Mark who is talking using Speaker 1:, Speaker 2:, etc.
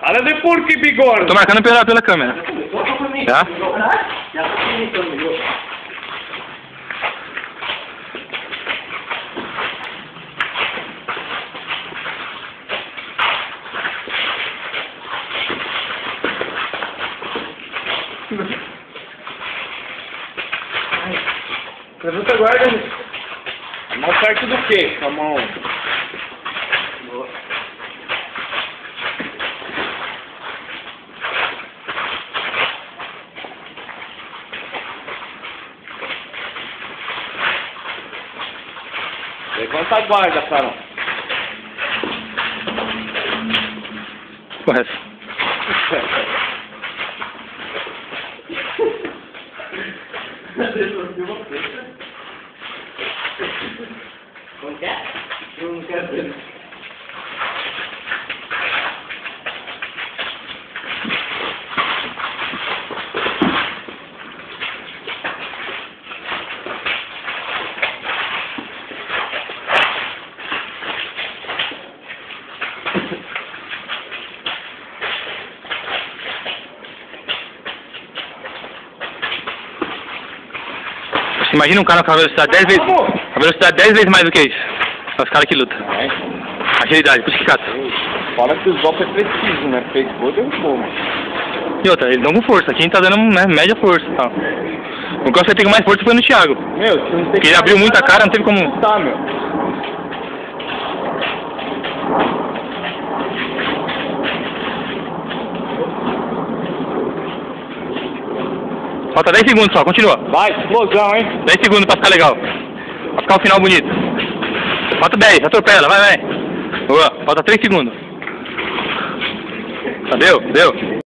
Speaker 1: Olha de por que bigorna.
Speaker 2: Tô marcando pela câmera. Tá?
Speaker 1: Levanta a guarda. A mão perto do quê? Com a mão. Levanta a guarda, Carol.
Speaker 2: Correto.
Speaker 1: Como que é? Eu não quero ver.
Speaker 2: Imagina um cara com a velocidade 10 vezes. A velocidade 10 vezes mais do que isso. É os caras que lutam. Agilidade, por isso que cata.
Speaker 1: Fala que os golpes é preciso, né? Pegou, deu fogo.
Speaker 2: E outra, eles dão com força. Aqui a gente tá dando, né, média força e tal. O que você tem com mais força foi no Thiago.
Speaker 1: Meu, você não tem
Speaker 2: porque ele abriu muita cara, não teve como.
Speaker 1: Tá, meu.
Speaker 2: Falta 10 segundos só, continua.
Speaker 1: Vai, explosão, hein?
Speaker 2: 10 segundos pra ficar legal. Pra ficar o final bonito. Falta 10, atropela, vai. Boa, falta 3 segundos. Deu?